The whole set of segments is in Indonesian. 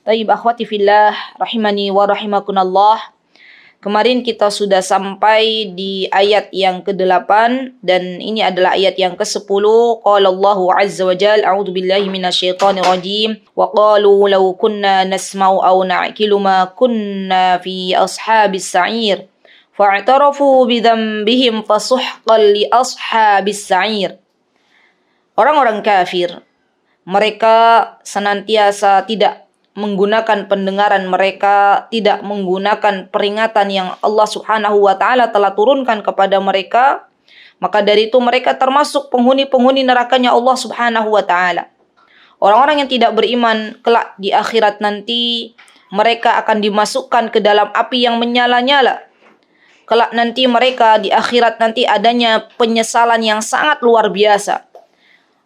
Taib akhwati fillah rahimani wa rahimakunallah. Kemarin kita sudah sampai di ayat yang ke-8 dan ini adalah ayat yang ke-10. Qala Allahu azza wa jalla, a'udzu billahi minasyaitonir rajim. Wa qalu law kunna nasma'u aw na'qilu ma kunna fi ashabis sa'ir. Fa'tarafu bidzambihim fasuhqan li ashabis sa'ir. Orang-orang kafir, mereka senantiasa tidak menggunakan pendengaran mereka, tidak menggunakan peringatan yang Allah Subhanahu wa taala telah turunkan kepada mereka, maka dari itu mereka termasuk penghuni-penghuni nerakanya Allah Subhanahu wa taala. Orang-orang yang tidak beriman kelak di akhirat nanti mereka akan dimasukkan ke dalam api yang menyala-nyala. Kelak nanti mereka di akhirat nanti adanya penyesalan yang sangat luar biasa.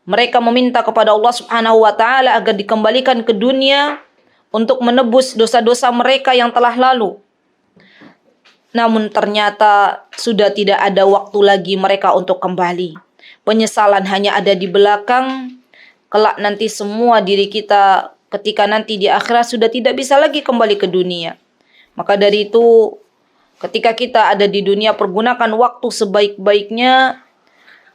Mereka meminta kepada Allah Subhanahu wa taala agar dikembalikan ke dunia untuk menebus dosa-dosa mereka yang telah lalu. Namun ternyata sudah tidak ada waktu lagi mereka untuk kembali. Penyesalan hanya ada di belakang. Kelak nanti semua diri kita ketika nanti di akhirat sudah tidak bisa lagi kembali ke dunia. Maka dari itu ketika kita ada di dunia pergunakan waktu sebaik-baiknya.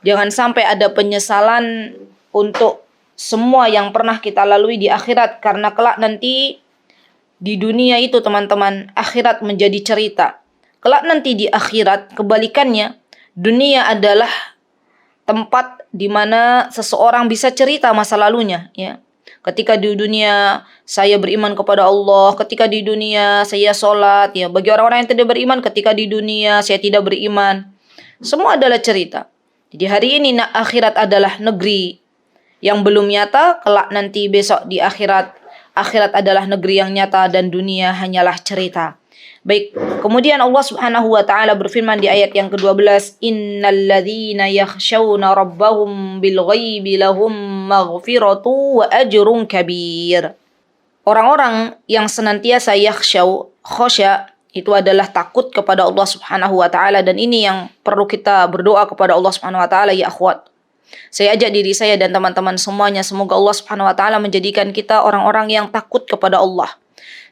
Jangan sampai ada penyesalan untuk semua yang pernah kita lalui di akhirat. Karena kelak nanti di dunia itu teman-teman, akhirat menjadi cerita. Kelak nanti di akhirat kebalikannya, dunia adalah tempat di mana seseorang bisa cerita masa lalunya. Ya. Ketika di dunia saya beriman kepada Allah, ketika di dunia saya sholat. Ya. Bagi orang-orang yang tidak beriman, ketika di dunia saya tidak beriman. Semua adalah cerita. Jadi hari ini akhirat adalah negeri yang belum nyata, kelak nanti besok di akhirat adalah negeri yang nyata dan dunia hanyalah cerita. Baik, kemudian Allah Subhanahu wa taala berfirman di ayat yang ke-12, innal ladzina yakhshawna rabbahum bil ghaibi lahum maghfiratu wa ajrun kabir. Orang-orang yang senantiasa khosya itu adalah takut kepada Allah Subhanahu wa taala, dan ini yang perlu kita berdoa kepada Allah Subhanahu wa taala ya akhwat. Saya ajak diri saya dan teman-teman semuanya, semoga Allah Subhanahu wa taala menjadikan kita orang-orang yang takut kepada Allah.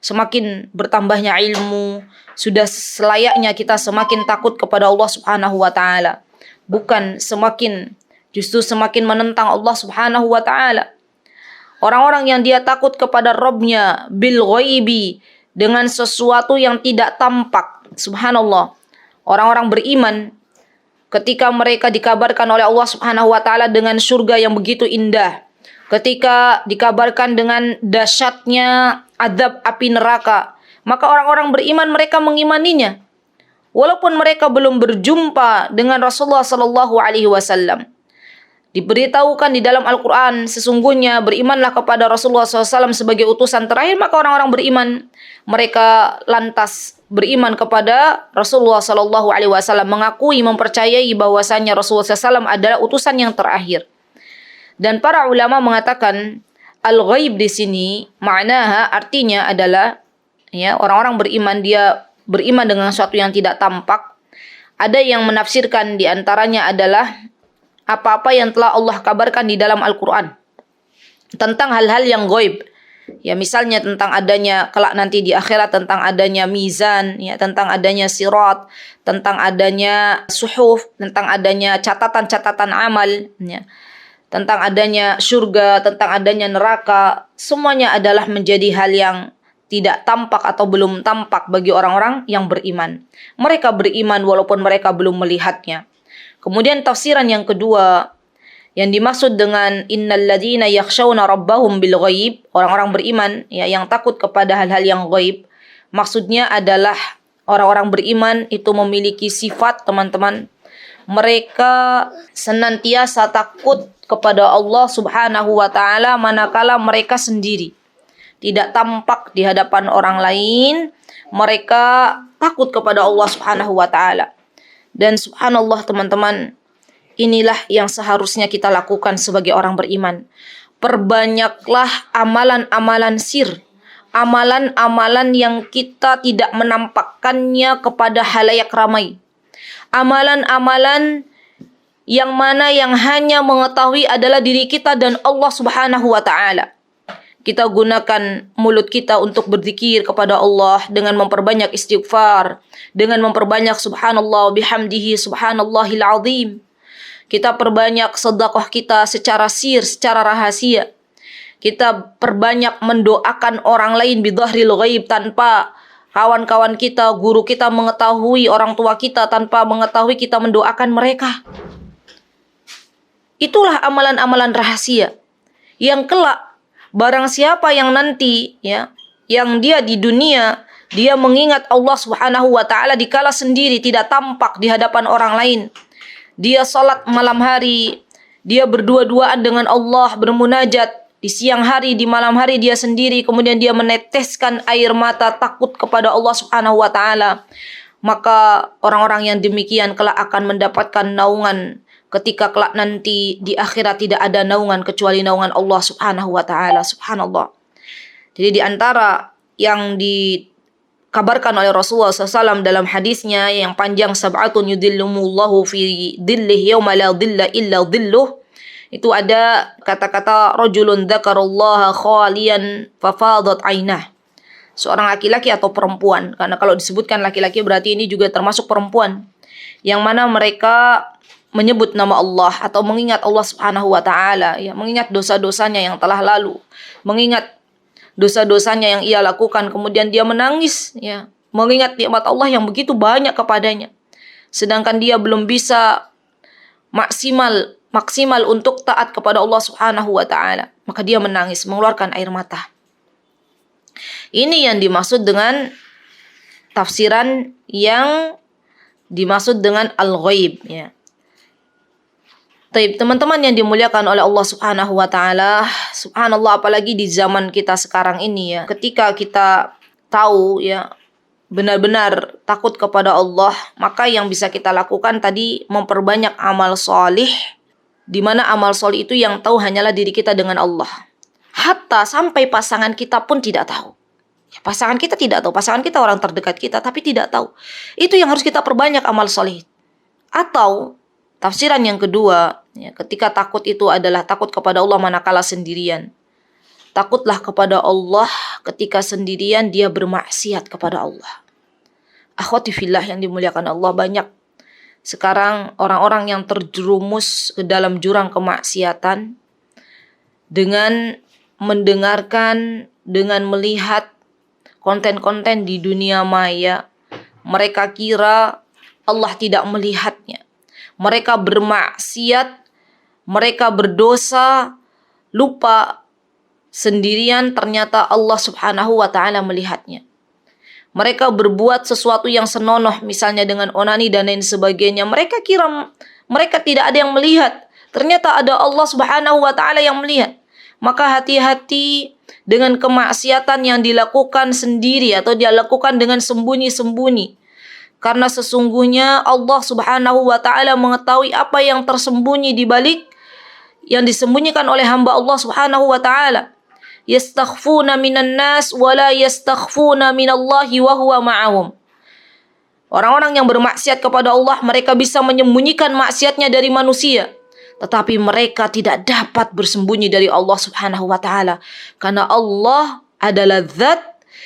Semakin bertambahnya ilmu, sudah selayaknya kita semakin takut kepada Allah Subhanahu wa taala. Bukan justru semakin menentang Allah Subhanahu wa taala. Orang-orang yang dia takut kepada Rabb-nya bil ghaibi, dengan sesuatu yang tidak tampak. Subhanallah. Orang-orang beriman ketika mereka dikabarkan oleh Allah Subhanahu wa taala dengan surga yang begitu indah, ketika dikabarkan dengan dahsyatnya azab api neraka, maka orang-orang beriman mereka mengimaninya. Walaupun mereka belum berjumpa dengan Rasulullah sallallahu alaihi wasallam. Diberitahukan di dalam Al-Quran, sesungguhnya berimanlah kepada Rasulullah SAW sebagai utusan terakhir, maka orang-orang beriman. Mereka lantas beriman kepada Rasulullah SAW, mengakui, mempercayai bahwasanya Rasulullah SAW adalah utusan yang terakhir. Dan para ulama mengatakan, al-ghaib di sini, maknaha artinya adalah, ya, orang-orang beriman, dia beriman dengan sesuatu yang tidak tampak. Ada yang menafsirkan di antaranya adalah apa-apa yang telah Allah kabarkan di dalam Al-Quran tentang hal-hal yang ghaib. Ya, misalnya tentang adanya kelak nanti di akhirat, tentang adanya mizan, ya, tentang adanya sirat, tentang adanya suhuf, tentang adanya catatan-catatan amal, ya, tentang adanya surga, tentang adanya neraka. Semuanya adalah menjadi hal yang tidak tampak atau belum tampak bagi orang-orang yang beriman. Mereka beriman walaupun mereka belum melihatnya. Kemudian tafsiran yang kedua, yang dimaksud dengan innal ladzina yakhshawna rabbahum bil ghaib, orang-orang beriman ya yang takut kepada hal-hal yang ghaib, maksudnya adalah orang-orang beriman itu memiliki sifat, teman-teman, mereka senantiasa takut kepada Allah Subhanahu wa taala manakala mereka sendiri tidak tampak di hadapan orang lain, mereka takut kepada Allah Subhanahu wa taala. Dan subhanallah teman-teman, inilah yang seharusnya kita lakukan sebagai orang beriman. Perbanyaklah amalan-amalan sir, amalan-amalan yang kita tidak menampakkannya kepada halayak ramai. Amalan-amalan yang mana yang hanya mengetahui adalah diri kita dan Allah Subhanahu wa taala. Kita gunakan mulut kita untuk berzikir kepada Allah dengan memperbanyak istighfar, dengan memperbanyak subhanallah bihamdihi subhanallahil azim. Kita perbanyak sedekah kita secara sir, secara rahasia. Kita perbanyak mendoakan orang lain bidhahril ghaib, tanpa kawan-kawan kita, guru kita mengetahui, orang tua kita tanpa mengetahui, kita mendoakan mereka. Itulah amalan-amalan rahasia yang kelak barang siapa yang nanti yang dia di dunia dia mengingat Allah Subhanahu wa taala dikala sendiri, tidak tampak di hadapan orang lain. Dia salat malam hari, dia berdua-duaan dengan Allah, bermunajat di siang hari, di malam hari dia sendiri, kemudian dia meneteskan air mata takut kepada Allah Subhanahu wa taala. Maka orang-orang yang demikian kelak akan mendapatkan naungan ketika kelak nanti di akhirat tidak ada naungan kecuali naungan Allah Subhanahu wa taala. Subhanallah. Jadi di antara yang dikabarkan oleh Rasulullah SAW dalam hadisnya yang panjang, sab'atun yudhillumullahu fi dhillih yawma la dhilla illa dhilluh, itu ada kata-kata rajulun dzakarallaha khalian fafadat ainah. Seorang laki-laki atau perempuan, karena kalau disebutkan laki-laki berarti ini juga termasuk perempuan, yang mana mereka menyebut nama Allah atau mengingat Allah Subhanahu wa taala, mengingat dosa-dosanya yang telah lalu, mengingat dosa-dosanya yang ia lakukan, kemudian dia menangis, mengingat nikmat Allah yang begitu banyak kepadanya. Sedangkan dia belum bisa maksimal untuk taat kepada Allah Subhanahu wa taala, maka dia menangis, mengeluarkan air mata. Ini yang dimaksud dengan tafsiran yang dimaksud dengan al-ghaib, Teman-teman yang dimuliakan oleh Allah Subhanahu wa taala, subhanallah, apalagi di zaman kita sekarang ini ketika kita tahu benar-benar takut kepada Allah, maka yang bisa kita lakukan tadi memperbanyak amal solih, di mana amal solih itu yang tahu hanyalah diri kita dengan Allah. Hatta sampai pasangan kita pun tidak tahu. Pasangan kita tidak tahu, pasangan kita orang terdekat kita tapi tidak tahu. Itu yang harus kita perbanyak amal solih. Atau tafsiran yang kedua, ketika takut itu adalah takut kepada Allah manakala sendirian. Takutlah kepada Allah ketika sendirian dia bermaksiat kepada Allah. Akhwati fillah yang dimuliakan Allah, banyak sekarang orang-orang yang terjerumus ke dalam jurang kemaksiatan dengan mendengarkan, dengan melihat konten-konten di dunia maya. Mereka kira Allah tidak melihatnya. Mereka bermaksiat, mereka berdosa, lupa sendirian ternyata Allah Subhanahu wa taala melihatnya. Mereka berbuat sesuatu yang senonoh, misalnya dengan onani dan lain sebagainya. Mereka kira mereka tidak ada yang melihat. Ternyata ada Allah Subhanahu wa taala yang melihat. Maka hati-hati dengan kemaksiatan yang dilakukan sendiri atau dia lakukan dengan sembunyi-sembunyi. Karena sesungguhnya Allah Subhanahu wa taala mengetahui apa yang tersembunyi di balik yang disembunyikan oleh hamba Allah Subhanahu wa taala. Yastakhfuna minan nas wa la yastakhfuna minallahi wa huwa ma'ahum. Orang-orang yang bermaksiat kepada Allah, mereka bisa menyembunyikan maksiatnya dari manusia, tetapi mereka tidak dapat bersembunyi dari Allah Subhanahu wa taala, karena Allah adalah zat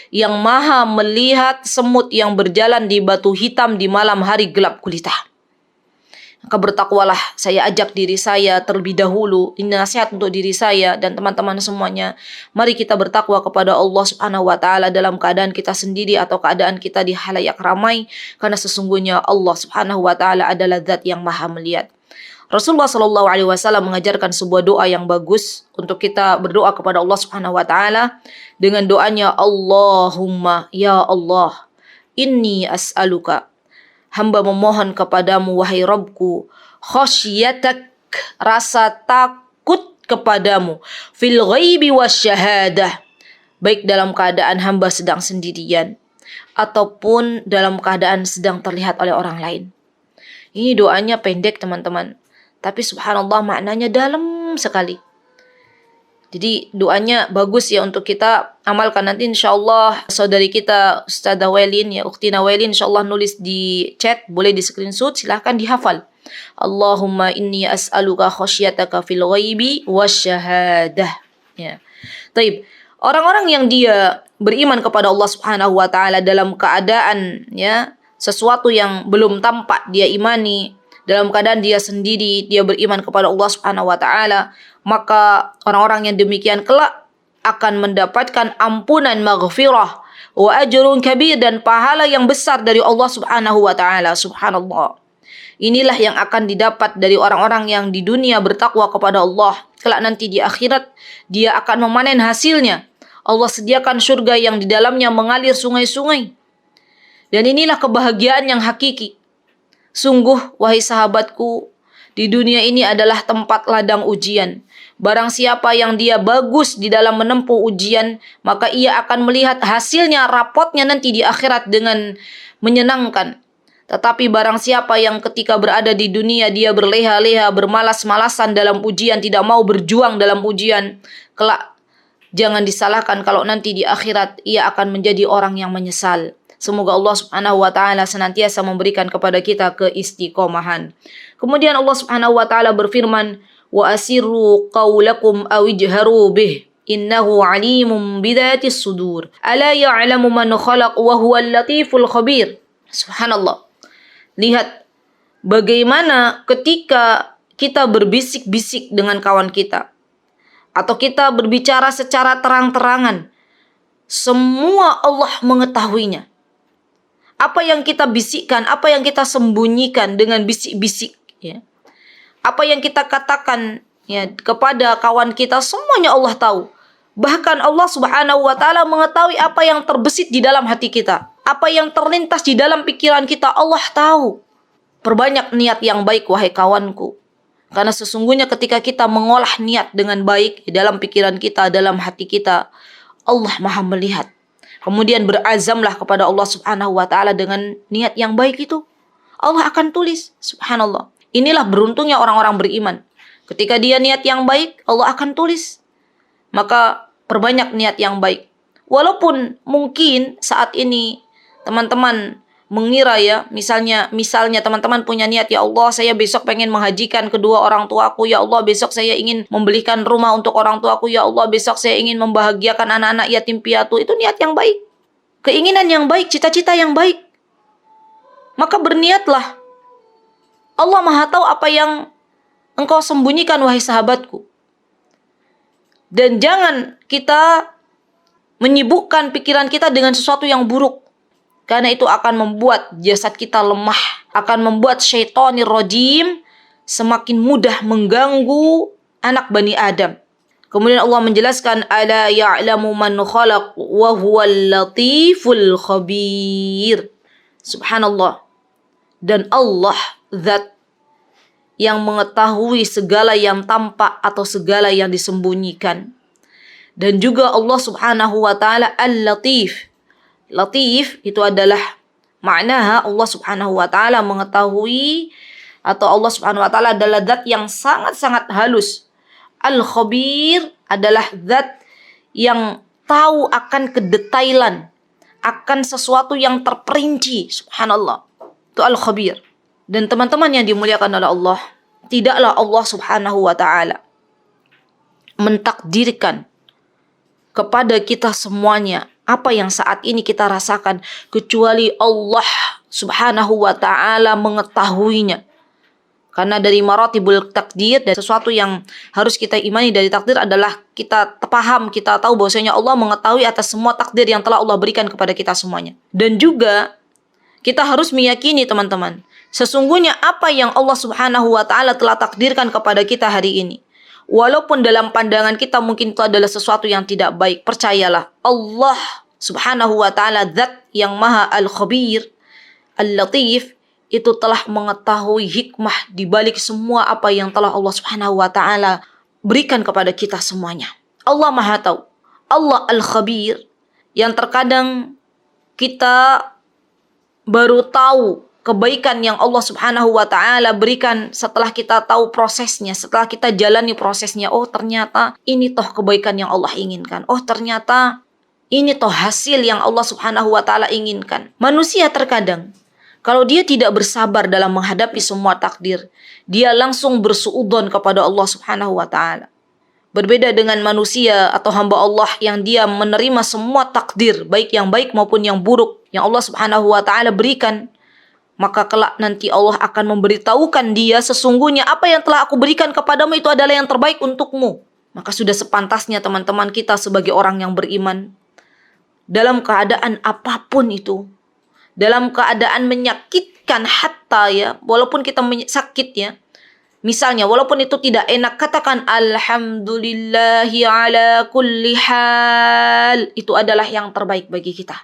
yang maha melihat semut yang berjalan di batu hitam di malam hari gelap gulita. Maka bertakwalah, saya ajak diri saya terlebih dahulu. Ini nasihat untuk diri saya dan teman-teman semuanya. Mari kita bertakwa kepada Allah Subhanahu wa taala dalam keadaan kita sendiri atau keadaan kita di halayak ramai, karena sesungguhnya Allah Subhanahu wa taala adalah zat yang maha melihat. Rasulullah Shallallahu Alaihi Wasallam mengajarkan sebuah doa yang bagus untuk kita berdoa kepada Allah Subhanahu Wa Taala dengan doanya, Allahumma ya Allah, inni as'aluka, hamba memohon kepadamu wahai Rabbku, khasyatak, rasa takut kepadamu, fil ghaibi wasyahadah, baik dalam keadaan hamba sedang sendirian ataupun dalam keadaan sedang terlihat oleh orang lain. Ini doanya pendek teman-teman, tapi subhanallah maknanya dalam sekali. Jadi doanya bagus untuk kita amalkan. Nanti insyaallah saudari kita Ustadzah Welin Ukhtina Welin insyaallah nulis di chat, boleh di screenshot, silahkan dihafal. Allahumma inni as'aluka khasyataka fil ghaibi wasyahadah. Taib. Orang-orang yang dia beriman kepada Allah Subhanahu wa taala dalam keadaan sesuatu yang belum tampak dia imani, dalam keadaan dia sendiri dia beriman kepada Allah Subhanahu wa taala, maka orang-orang yang demikian kelak akan mendapatkan ampunan maghfirah wa ajrun kabir, dan pahala yang besar dari Allah Subhanahu wa taala. Subhanallah. Inilah yang akan didapat dari orang-orang yang di dunia bertakwa kepada Allah. Kelak nanti di akhirat dia akan memanen hasilnya. Allah sediakan surga yang di dalamnya mengalir sungai-sungai. Dan inilah kebahagiaan yang hakiki. Sungguh wahai sahabatku, di dunia ini adalah tempat ladang ujian. Barang siapa yang dia bagus di dalam menempuh ujian, maka ia akan melihat hasilnya, rapotnya nanti di akhirat dengan menyenangkan. Tetapi barang siapa yang ketika berada di dunia dia berleha-leha, bermalas-malasan dalam ujian, tidak mau berjuang dalam ujian, kelak jangan disalahkan kalau nanti di akhirat ia akan menjadi orang yang menyesal. Semoga Allah Subhanahu wa taala senantiasa memberikan kepada kita keistiqomahan. Kemudian Allah Subhanahu wa taala berfirman, "Wa asirru qaulakum aw ijharu bih, innahu alimun bidatis sudur. Ala ya'lamu man khalaq wa huwal latiful khabir." Subhanallah. Lihat bagaimana ketika kita berbisik-bisik dengan kawan kita, atau kita berbicara secara terang-terangan, semua Allah mengetahuinya. Apa yang kita bisikkan, apa yang kita sembunyikan dengan bisik-bisik, apa yang kita katakan kepada kawan kita, semuanya Allah tahu. Bahkan Allah Subhanahu wa taala mengetahui apa yang terbesit di dalam hati kita. Apa yang terlintas di dalam pikiran kita, Allah tahu. Perbanyak niat yang baik wahai kawanku. Karena sesungguhnya ketika kita mengolah niat dengan baik di dalam pikiran kita, dalam hati kita, Allah Maha melihat. Kemudian berazamlah kepada Allah Subhanahu wa taala dengan niat yang baik itu. Allah akan tulis. Subhanallah. Inilah beruntungnya orang-orang beriman. Ketika dia niat yang baik, Allah akan tulis. Maka perbanyak niat yang baik. Walaupun mungkin saat ini teman-teman mengira misalnya teman-teman punya niat, ya Allah saya besok pengen menghajikan kedua orang tuaku, ya Allah besok saya ingin membelikan rumah untuk orang tuaku, ya Allah besok saya ingin membahagiakan anak-anak yatim piatu. Itu niat yang baik, keinginan yang baik, cita-cita yang baik. Maka berniatlah. Allah Maha tahu apa yang engkau sembunyikan wahai sahabatku. Dan jangan kita menyibukkan pikiran kita dengan sesuatu yang buruk. Karena itu akan membuat jasad kita lemah. Akan membuat syaitanir rajim semakin mudah mengganggu anak Bani Adam. Kemudian Allah menjelaskan, Ala ya'lamu man khalaq wa huwal latiful khabir. Subhanallah. Dan Allah, zat yang mengetahui segala yang tampak atau segala yang disembunyikan. Dan juga Allah Subhanahu wa taala Al-Latif. Latif itu adalah maknaha Allah Subhanahu wa taala mengetahui, atau Allah Subhanahu wa taala adalah zat yang sangat-sangat halus. Al-Khabir adalah zat yang tahu akan kedetailan, akan sesuatu yang terperinci. Subhanallah. Itu Al-Khabir. Dan teman-teman yang dimuliakan oleh Allah, tidaklah Allah Subhanahu wa taala mentakdirkan kepada kita semuanya apa yang saat ini kita rasakan, kecuali Allah Subhanahu wa taala mengetahuinya. Karena dari maratibul takdir, dan sesuatu yang harus kita imani dari takdir adalah kita paham, kita tahu bahwasanya Allah mengetahui atas semua takdir yang telah Allah berikan kepada kita semuanya. Dan juga kita harus meyakini teman-teman, sesungguhnya apa yang Allah Subhanahu wa taala telah takdirkan kepada kita hari ini, walaupun dalam pandangan kita mungkin itu adalah sesuatu yang tidak baik, percayalah Allah Subhanahu wa taala zat yang Maha Al-Khabir, Al-Latif, itu telah mengetahui hikmah di balik semua apa yang telah Allah Subhanahu wa taala berikan kepada kita semuanya. Allah Maha tahu. Allah Al-Khabir, yang terkadang kita baru tahu kebaikan yang Allah Subhanahu wa taala berikan setelah kita tahu prosesnya, setelah kita jalani prosesnya. Oh, ternyata ini toh kebaikan yang Allah inginkan. Oh, ternyata ini toh hasil yang Allah Subhanahu wa taala inginkan. Manusia terkadang kalau dia tidak bersabar dalam menghadapi semua takdir, dia langsung bersuudzon kepada Allah Subhanahu wa taala. Berbeda dengan manusia atau hamba Allah yang dia menerima semua takdir, baik yang baik maupun yang buruk, yang Allah Subhanahu wa Ta'ala berikan. Maka kelak nanti Allah akan memberitahukan dia, sesungguhnya apa yang telah aku berikan kepadamu itu adalah yang terbaik untukmu. Maka sudah sepantasnya teman-teman kita sebagai orang yang beriman, dalam keadaan apapun itu, dalam keadaan menyakitkan hatta ya, walaupun kita sakit ya, misalnya walaupun itu tidak enak, katakan alhamdulillahi ala kulli hal. Itu adalah yang terbaik bagi kita.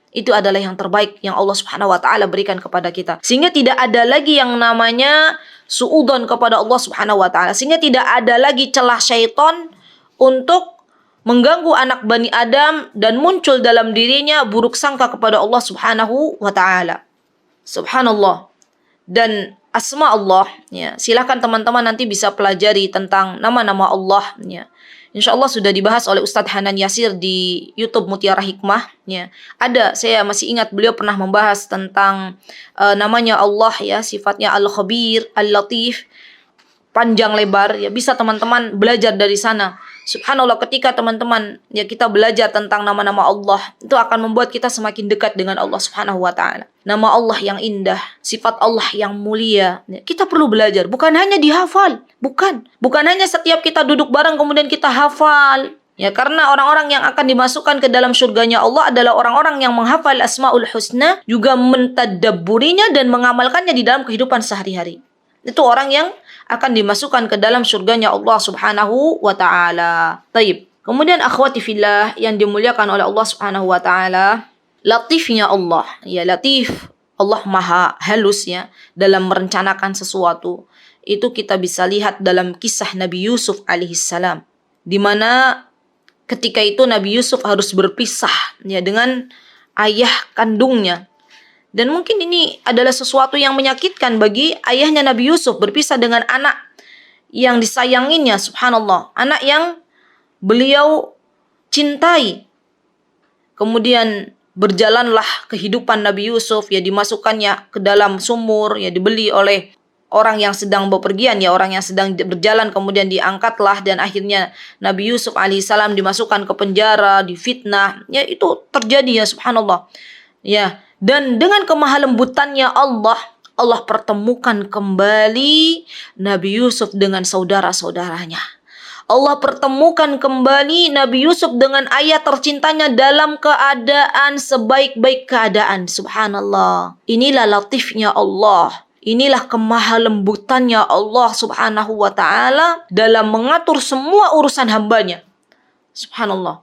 Itu adalah yang terbaik yang Allah Subhanahu wa Ta'ala berikan kepada kita. Sehingga tidak ada lagi yang namanya suudzon kepada Allah Subhanahu wa Ta'ala. Sehingga tidak ada lagi celah syaitan untuk mengganggu anak Bani Adam dan muncul dalam dirinya buruk sangka kepada Allah Subhanahu wa Ta'ala. Subhanallah. Dan asma Allah, ya, silakan teman-teman nanti bisa pelajari tentang nama-nama Allah, ya. Insya Allah sudah dibahas oleh Ustadz Hanan Yasir di YouTube Mutiara Hikmah, ya. Saya masih ingat beliau pernah membahas tentang namanya Allah, ya, sifatnya Al-Khabir, Al-Latif, panjang lebar, ya, bisa teman-teman belajar dari sana. Subhanallah, ketika teman-teman ya kita belajar tentang nama-nama Allah, itu akan membuat kita semakin dekat dengan Allah Subhanahu wa Ta'ala. Nama Allah yang indah, sifat Allah yang mulia, ya, kita perlu belajar, bukan hanya dihafal, bukan hanya setiap kita duduk bareng kemudian kita hafal. Ya, karena orang-orang yang akan dimasukkan ke dalam surganya Allah adalah orang-orang yang menghafal Asmaul Husna, juga mentadabburinya dan mengamalkannya di dalam kehidupan sehari-hari. Itu orang yang akan dimasukkan ke dalam surganya Allah Subhanahu wa Ta'ala. Taib. Kemudian akhwati fillah yang dimuliakan oleh Allah Subhanahu wa Ta'ala, latifnya Allah. Ya, latif. Allah maha halus ya dalam merencanakan sesuatu. Itu kita bisa lihat dalam kisah Nabi Yusuf alaihissalam, di mana ketika itu Nabi Yusuf harus berpisah ya dengan ayah kandungnya. Dan mungkin ini adalah sesuatu yang menyakitkan bagi ayahnya Nabi Yusuf, berpisah dengan anak yang disayanginya, subhanallah. Anak yang beliau cintai. Kemudian berjalanlah kehidupan Nabi Yusuf, ya, dimasukkannya ke dalam sumur, ya, dibeli oleh orang yang sedang bepergian, ya, orang yang sedang berjalan, kemudian diangkatlah dan akhirnya Nabi Yusuf alaihissalam dimasukkan ke penjara, difitnah. Ya, itu terjadi, ya, subhanallah. Ya, dan dengan kemahalembutannya Allah pertemukan kembali Nabi Yusuf dengan saudara-saudaranya. Allah pertemukan kembali Nabi Yusuf dengan ayah tercintanya dalam keadaan sebaik-baik keadaan. Subhanallah. Inilah latifnya Allah. Inilah kemahalembutannya Allah Subhanahu wa Ta'ala dalam mengatur semua urusan hambanya. Subhanallah.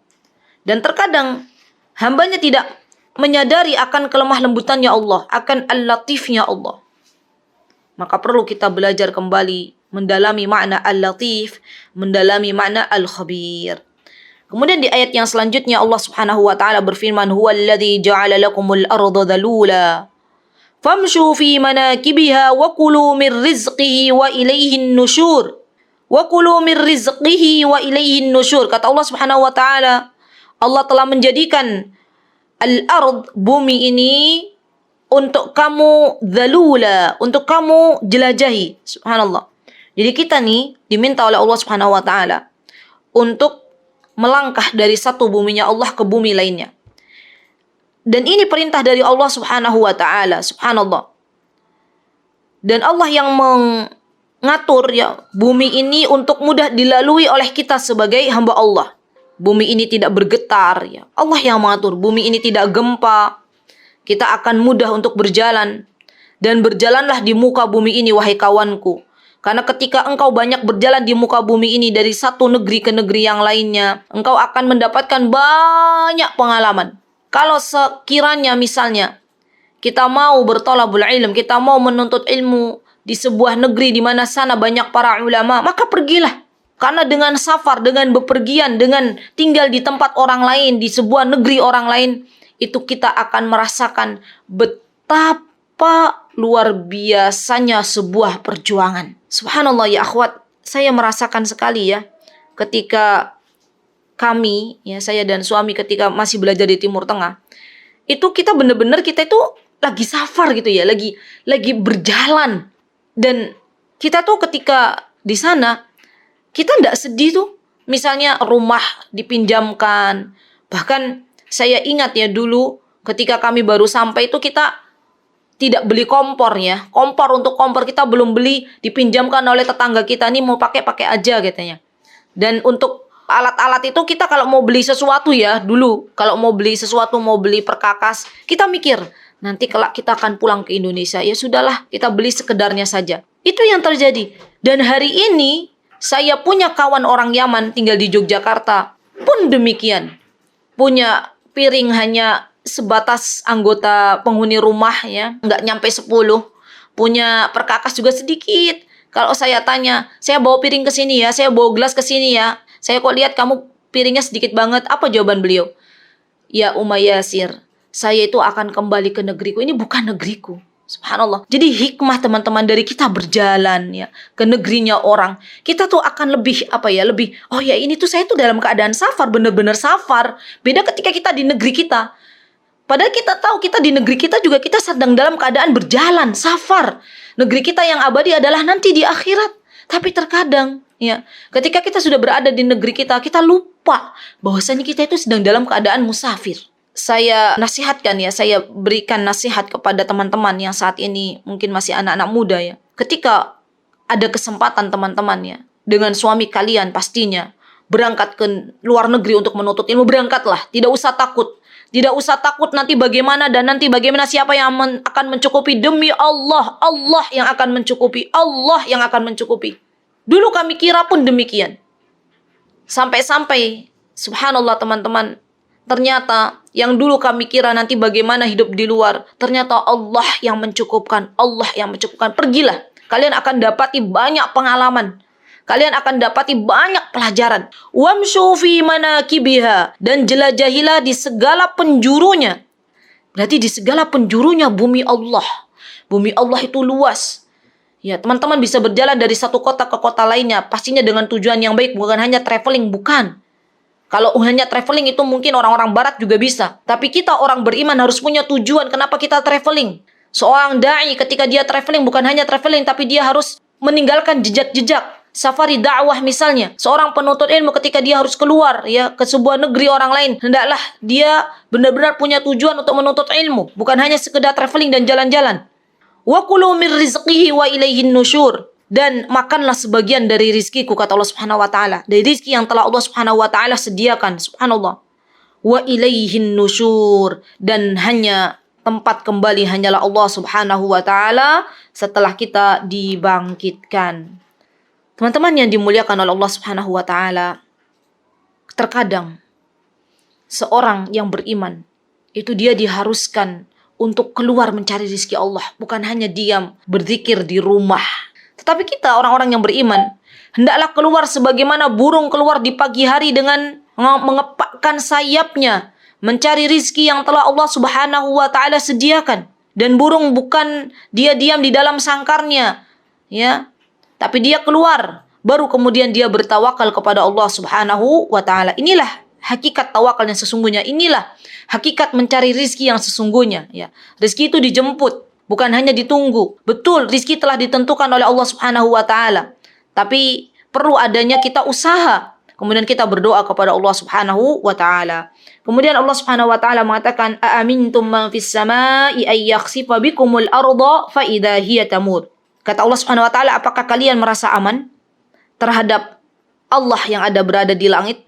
Dan terkadang hambanya tidak menyadari akan kelemah lembutannya Allah, akan al-latifnya Allah. Maka perlu kita belajar kembali mendalami makna al-latif, mendalami makna al-khabir. Kemudian di ayat yang selanjutnya Allah Subhanahu wa Ta'ala berfirman, huwallazi ja'ala lakumul arda dhalula famshu fi manakibiha wa kulu min rizqihi wa ilaihin nusyur. Wa kulu min rizqihi wa ilaihin nusyur. Kata Allah Subhanahu wa Ta'ala, Allah telah menjadikan al-ard, bumi ini, untuk kamu dhalula, untuk kamu jelajahi. Subhanallah. Jadi kita nih diminta oleh Allah Subhanahu wa Ta'ala untuk melangkah dari satu buminya Allah ke bumi lainnya. Dan ini perintah dari Allah Subhanahu wa Ta'ala. Subhanallah. Dan Allah yang mengatur ya bumi ini untuk mudah dilalui oleh kita sebagai hamba Allah. Bumi ini tidak bergetar, ya. Allah yang mengatur. Bumi ini tidak gempa. Kita akan mudah untuk berjalan. Dan berjalanlah di muka bumi ini, wahai kawanku. Karena ketika engkau banyak berjalan di muka bumi ini dari satu negeri ke negeri yang lainnya, engkau akan mendapatkan banyak pengalaman. Kalau sekiranya misalnya kita mau berthalabul ilm, kita mau menuntut ilmu di sebuah negeri di mana sana banyak para ulama, maka pergilah. Karena dengan safar, dengan bepergian, dengan tinggal di tempat orang lain, di sebuah negeri orang lain, itu kita akan merasakan betapa luar biasanya sebuah perjuangan. Subhanallah ya akhwat, saya merasakan sekali ya, ketika kami, ya saya dan suami ketika masih belajar di Timur Tengah, itu kita benar-benar kita itu lagi safar gitu ya, lagi berjalan. Dan kita tuh ketika di sana, kita tidak sedih tuh. Misalnya rumah dipinjamkan. Bahkan saya ingat ya dulu ketika kami baru sampai itu kita tidak beli kompor ya. Untuk kompor kita belum beli, dipinjamkan oleh tetangga kita, nih mau pakai aja katanya. Dan untuk alat-alat itu kita kalau mau beli sesuatu ya dulu, kalau mau beli sesuatu, mau beli perkakas, kita mikir nanti kelak kita akan pulang ke Indonesia, ya sudahlah kita beli sekedarnya saja. Itu yang terjadi. Dan hari ini saya punya kawan orang Yaman tinggal di Yogyakarta pun demikian. Punya piring hanya sebatas anggota penghuni rumah ya, nggak nyampe 10. Punya perkakas juga sedikit. Kalau saya tanya, saya bawa piring ke sini ya, saya bawa gelas ke sini ya. Saya kok lihat kamu piringnya sedikit banget. Apa jawaban beliau? Ya Umayyasir, saya itu akan kembali ke negeriku. Ini bukan negeriku. Subhanallah. Jadi hikmah teman-teman dari kita berjalan ya ke negerinya orang. Kita tuh akan lebih oh ya ini tuh saya tuh dalam keadaan safar, bener-bener safar. Beda ketika kita di negeri kita. Padahal kita tahu kita di negeri kita juga kita sedang dalam keadaan berjalan, safar. Negeri kita yang abadi adalah nanti di akhirat. Tapi terkadang ya, ketika kita sudah berada di negeri kita, kita lupa bahwasanya kita itu sedang dalam keadaan musafir. Saya nasihatkan ya, saya berikan nasihat kepada teman-teman yang saat ini mungkin masih anak-anak muda ya. Ketika ada kesempatan teman-teman ya, dengan suami kalian pastinya berangkat ke luar negeri untuk menuntut ilmu, berangkatlah. Tidak usah takut. Tidak usah takut nanti bagaimana dan nanti bagaimana, siapa yang akan mencukupi. Demi Allah, Allah yang akan mencukupi. Allah yang akan mencukupi. Dulu kami kira pun demikian. Sampai-sampai, subhanallah teman-teman, ternyata yang dulu kami kira nanti bagaimana hidup di luar, ternyata Allah yang mencukupkan. Allah yang mencukupkan. Pergilah. Kalian akan dapati banyak pengalaman. Kalian akan dapati banyak pelajaran. Wamshu fi manakibiha. Dan jelajahilah di segala penjurunya. Berarti di segala penjurunya bumi Allah. Bumi Allah itu luas. Ya, teman-teman bisa berjalan dari satu kota ke kota lainnya. Pastinya dengan tujuan yang baik. Bukan hanya traveling. Bukan. Kalau hanya traveling itu mungkin orang-orang barat juga bisa. Tapi kita orang beriman harus punya tujuan kenapa kita traveling. Seorang da'i ketika dia traveling bukan hanya traveling, tapi dia harus meninggalkan jejak-jejak. Safari dakwah misalnya. Seorang penuntut ilmu ketika dia harus keluar ya ke sebuah negeri orang lain, hendaklah dia benar-benar punya tujuan untuk menuntut ilmu. Bukan hanya sekedar traveling dan jalan-jalan. Wa kulu min rizqihi wa ilaihin nusyur. Dan makanlah sebagian dari rizkiku, kata Allah subhanahu wa ta'ala. Dari rizki yang telah Allah subhanahu wa ta'ala sediakan. Subhanallah. Wa ilaihin nusyur. Dan hanya tempat kembali hanyalah Allah subhanahu wa ta'ala setelah kita dibangkitkan. Teman-teman yang dimuliakan oleh Allah subhanahu wa ta'ala. Terkadang seorang yang beriman itu dia diharuskan untuk keluar mencari rizki Allah. Bukan hanya diam berzikir di rumah. Tetapi kita orang-orang yang beriman hendaklah keluar sebagaimana burung keluar di pagi hari dengan mengepakkan sayapnya mencari rizki yang telah Allah subhanahu wa ta'ala sediakan. Dan burung bukan dia diam di dalam sangkarnya ya, tapi dia keluar baru kemudian dia bertawakal kepada Allah subhanahu wa ta'ala. Inilah hakikat tawakal yang sesungguhnya. Inilah hakikat mencari rizki yang sesungguhnya ya. Rizki itu dijemput, bukan hanya ditunggu. Betul, rizki telah ditentukan oleh Allah subhanahu wa ta'ala. Tapi perlu adanya kita usaha. Kemudian kita berdoa kepada Allah subhanahu wa ta'ala. Kemudian Allah subhanahu wa ta'ala mengatakan, Aamintum man fis samai ay yakhsifa bikumul arda fa idza hiya tamur. Kata Allah subhanahu wa ta'ala, apakah kalian merasa aman terhadap Allah yang ada berada di langit?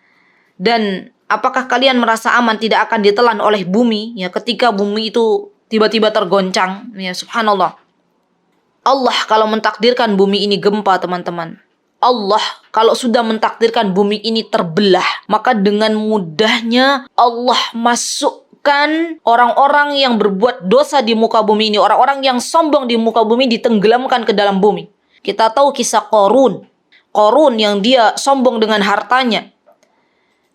Dan apakah kalian merasa aman tidak akan ditelan oleh bumi ya ketika bumi itu tiba-tiba tergoncang ya, subhanallah. Allah kalau mentakdirkan bumi ini gempa teman-teman, Allah kalau sudah mentakdirkan bumi ini terbelah, maka dengan mudahnya Allah masukkan orang-orang yang berbuat dosa di muka bumi ini, orang-orang yang sombong di muka bumi ditenggelamkan ke dalam bumi. Kita tahu kisah Qarun yang dia sombong dengan hartanya.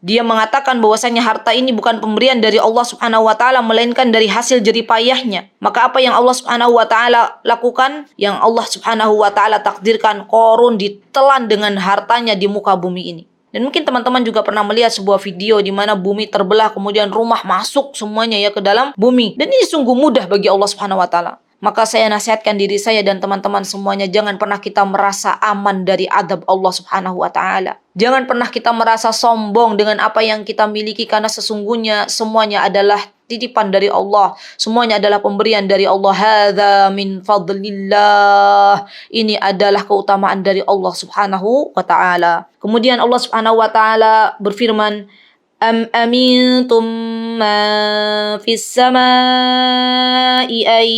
Dia mengatakan bahwasanya harta ini bukan pemberian dari Allah subhanahu wa ta'ala, melainkan dari hasil jeripayahnya. Maka apa yang Allah subhanahu wa ta'ala lakukan? Yang Allah subhanahu wa ta'ala takdirkan, Qarun ditelan dengan hartanya di muka bumi ini. Dan mungkin teman-teman juga pernah melihat sebuah video di mana bumi terbelah, kemudian rumah masuk semuanya ya ke dalam bumi. Dan ini sungguh mudah bagi Allah subhanahu wa ta'ala. Maka saya nasihatkan diri saya dan teman-teman semuanya, jangan pernah kita merasa aman dari adab Allah Subhanahu wa taala. Jangan pernah kita merasa sombong dengan apa yang kita miliki, karena sesungguhnya semuanya adalah titipan dari Allah. Semuanya adalah pemberian dari Allah. Hadza min fadlillah. Ini adalah keutamaan dari Allah Subhanahu wa taala. Kemudian Allah Subhanahu wa taala berfirman, Am amintum man fis samai ay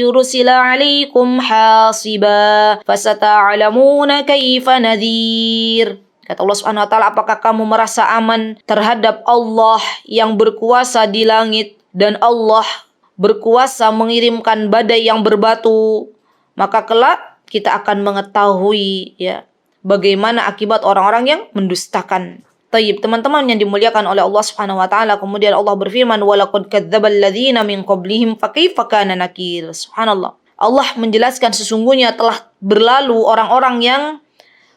yursila alaikum hasiba fasata'lamuna kaifa nadhir. Kata Allah Subhanahu wa taala, apakah kamu merasa aman terhadap Allah yang berkuasa di langit dan Allah berkuasa mengirimkan badai yang berbatu? Maka kelak kita akan mengetahui ya bagaimana akibat orang-orang yang mendustakan. Tayyib, teman-teman yang dimuliakan oleh Allah Subhanahu wa taala, kemudian Allah berfirman, "Walaqad kadzdzabal ladzina min qablihim fakaifa kana nakir." Subhanallah. Allah menjelaskan sesungguhnya telah berlalu orang-orang yang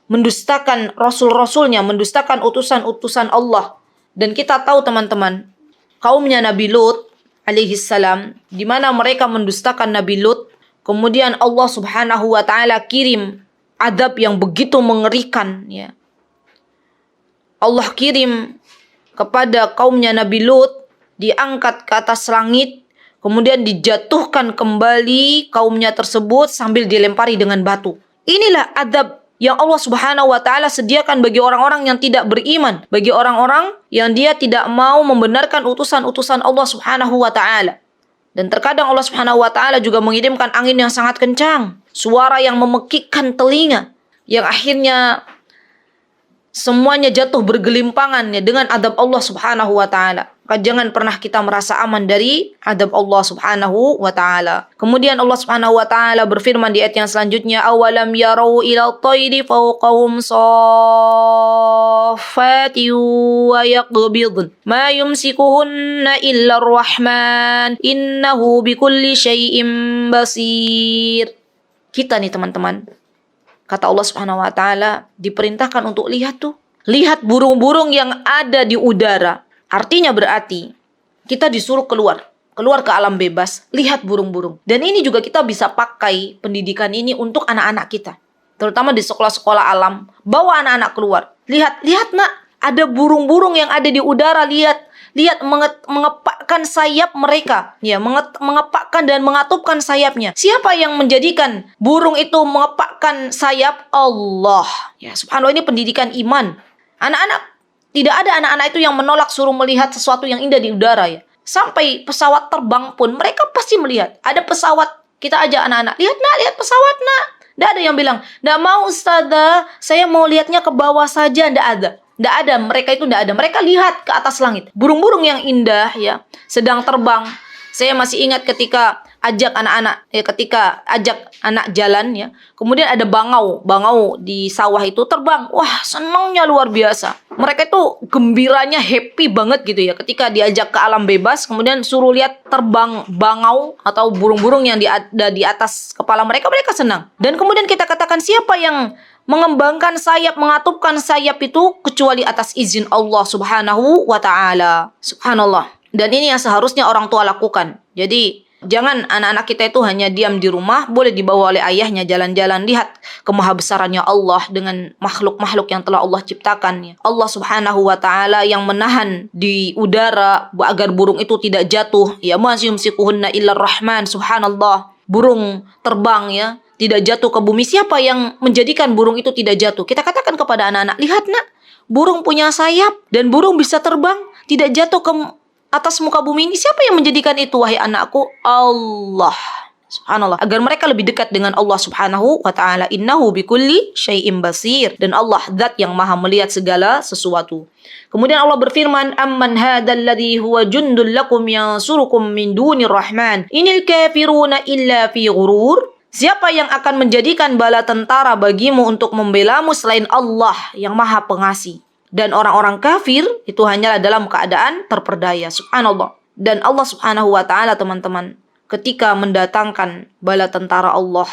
mendustakan rasul-rasulnya, mendustakan utusan-utusan Allah. Dan kita tahu teman-teman, kaumnya Nabi Lut alaihi salam, di mana mereka mendustakan Nabi Lut, kemudian Allah Subhanahu wa taala kirim adab yang begitu mengerikan ya. Allah kirim kepada kaumnya Nabi Lut, diangkat ke atas langit, kemudian dijatuhkan kembali kaumnya tersebut sambil dilempari dengan batu. Inilah adab yang Allah Subhanahu wa taala sediakan bagi orang-orang yang tidak beriman, bagi orang-orang yang dia tidak mau membenarkan utusan-utusan Allah Subhanahu wa taala. Dan terkadang Allah Subhanahu wa taala juga mengirimkan angin yang sangat kencang, suara yang memekikkan telinga, yang akhirnya semuanya jatuh bergelimpangan ya dengan adab Allah Subhanahu wa taala. Maka jangan pernah kita merasa aman dari adab Allah Subhanahu wa taala. Kemudian Allah Subhanahu wa taala berfirman di ayat yang selanjutnya, awalam yarau ila tayri fawqahum saffati wa yaqbidun ma yumsikuhunna illa ar-rahman innahu bikulli syai'in basir. Kita nih teman-teman, kata Allah Subhanahu wa taala, diperintahkan untuk lihat tuh. Lihat burung-burung yang ada di udara. Artinya berarti kita disuruh keluar ke alam bebas, lihat burung-burung. Dan ini juga kita bisa pakai pendidikan ini untuk anak-anak kita. Terutama di sekolah-sekolah alam. Bawa anak-anak keluar. Lihat nak, ada burung-burung yang ada di udara, lihat mengepakkan sayap mereka, ya, mengepakkan dan mengatupkan sayapnya. Siapa yang menjadikan burung itu mengepakkan sayap? Allah. Ya, subhanallah, ini pendidikan iman. Tidak ada anak-anak itu yang menolak suruh melihat sesuatu yang indah di udara ya. Sampai pesawat terbang pun mereka pasti melihat. Ada pesawat, kita ajak anak-anak, lihat pesawat nak. Tidak ada yang bilang, tidak mau ustazah, saya mau lihatnya ke bawah saja. Tidak ada. Tidak ada, mereka itu tidak ada. Mereka lihat ke atas langit. Burung-burung yang indah ya, sedang terbang. Saya masih ingat ketika ajak anak jalan ya. Kemudian ada bangau di sawah itu terbang. Wah, senangnya luar biasa. Mereka itu gembiranya, happy banget gitu ya. Ketika diajak ke alam bebas, kemudian suruh lihat terbang bangau atau burung-burung yang ada di atas kepala mereka, mereka senang. Dan kemudian kita katakan, siapa yang mengembangkan sayap, mengatupkan sayap itu kecuali atas izin Allah Subhanahu wa taala. Subhanallah. Dan ini yang seharusnya orang tua lakukan. Jadi jangan anak-anak kita itu hanya diam di rumah, boleh dibawa oleh ayahnya jalan-jalan, lihat kemahabesarannya Allah dengan makhluk-makhluk yang telah Allah ciptakan. Allah Subhanahu wa taala yang menahan di udara agar burung itu tidak jatuh. Ya, ma yumsikuhunna illa ar-rahman. Subhanallah. Burung terbang ya, tidak jatuh ke bumi. Siapa yang menjadikan burung itu tidak jatuh? Kita katakan kepada anak-anak, lihat nak, burung punya sayap dan burung bisa terbang, tidak jatuh ke atas muka bumi ini. Siapa yang menjadikan itu, wahai anakku? Allah. Subhanallah. Agar mereka lebih dekat dengan Allah Subhanahu wa ta'ala. Innahu bikulli syai'in basir. Dan Allah zat yang maha melihat segala sesuatu. Kemudian Allah berfirman, amman hadzal ladzi huwa jundul lakum yansurukum min dunir rahman inil kafiruna illa fi ghurur. Siapa yang akan menjadikan bala tentara bagimu untuk membelamu selain Allah yang maha pengasih? Dan orang-orang kafir itu hanyalah dalam keadaan terperdaya. Subhanallah. Dan Allah Subhanahu wa ta'ala teman-teman, ketika mendatangkan bala tentara Allah,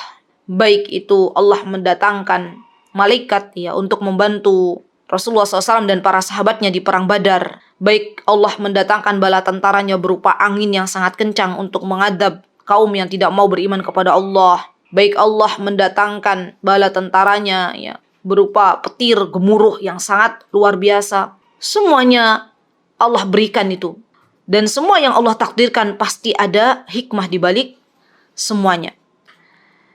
baik itu Allah mendatangkan malaikat ya untuk membantu Rasulullah SAW dan para sahabatnya di perang Badar, baik Allah mendatangkan bala tentaranya berupa angin yang sangat kencang untuk mengadab kaum yang tidak mau beriman kepada Allah. Baik Allah mendatangkan bala tentaranya ya, berupa petir gemuruh yang sangat luar biasa. Semuanya Allah berikan itu. Dan semua yang Allah takdirkan pasti ada hikmah di balik semuanya.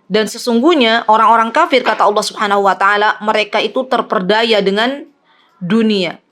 Dan sesungguhnya orang-orang kafir, kata Allah Subhanahu wa taala, mereka itu terperdaya dengan dunia.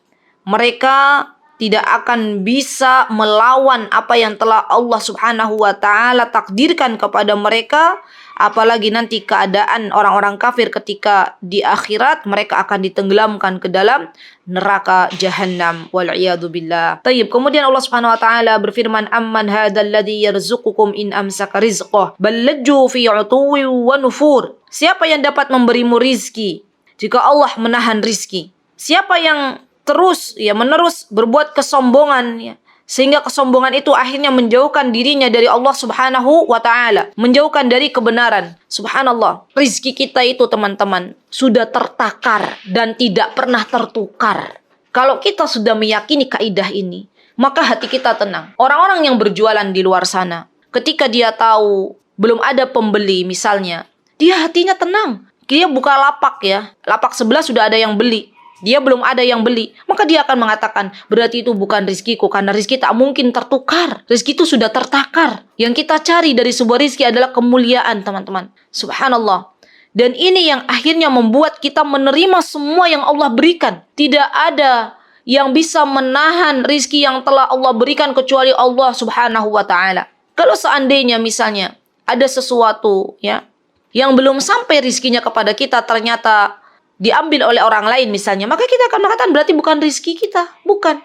Mereka tidak akan bisa melawan apa yang telah Allah Subhanahu wa taala takdirkan kepada mereka, apalagi nanti keadaan orang-orang kafir ketika di akhirat mereka akan ditenggelamkan ke dalam neraka Jahannam wal iyadu billah. Tayyib, kemudian Allah Subhanahu wa taala berfirman, amman hadzal ladzi yarzuqukum in amsaka rizqah bal lajju fi 'utuwwin wa nufur. Siapa yang dapat memberimu rizki jika Allah menahan rizki? Siapa yang terus menerus berbuat kesombongan sehingga kesombongan itu akhirnya menjauhkan dirinya dari Allah Subhanahu wa taala, menjauhkan dari kebenaran. Subhanallah, rizki kita itu teman-teman sudah tertakar dan tidak pernah tertukar. Kalau kita sudah meyakini kaidah ini, maka hati kita tenang. Orang-orang yang berjualan di luar sana, ketika dia tahu belum ada pembeli misalnya, dia hatinya tenang. Dia buka lapak lapak sebelah sudah ada yang beli. Dia belum ada yang beli, maka dia akan mengatakan, berarti itu bukan rizkiku, karena rizki tak mungkin tertukar. Rizki itu sudah tertakar. Yang kita cari dari sebuah rizki adalah kemuliaan, teman-teman. Subhanallah. Dan ini yang akhirnya membuat kita menerima semua yang Allah berikan. Tidak ada yang bisa menahan rizki yang telah Allah berikan kecuali Allah Subhanahu wa ta'ala. Kalau seandainya misalnya ada sesuatu yang belum sampai rizkinya kepada kita, ternyata diambil oleh orang lain misalnya, maka kita akan mengatakan berarti bukan rizki kita. Bukan.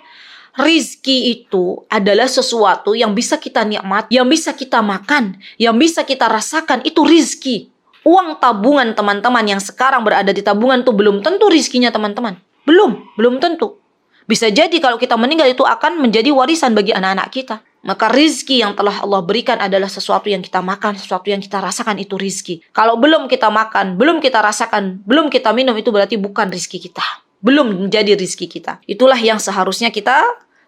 Rizki itu adalah sesuatu yang bisa kita nikmat, yang bisa kita makan, yang bisa kita rasakan. Itu rizki. Uang tabungan teman-teman yang sekarang berada di tabungan itu belum tentu rizkinya teman-teman. Belum tentu. Bisa jadi kalau kita meninggal itu akan menjadi warisan bagi anak-anak kita. Maka rizki yang telah Allah berikan adalah sesuatu yang kita makan, sesuatu yang kita rasakan, itu rizki. Kalau belum kita makan, belum kita rasakan, belum kita minum, itu berarti bukan rizki kita. Belum menjadi rizki kita. Itulah yang seharusnya kita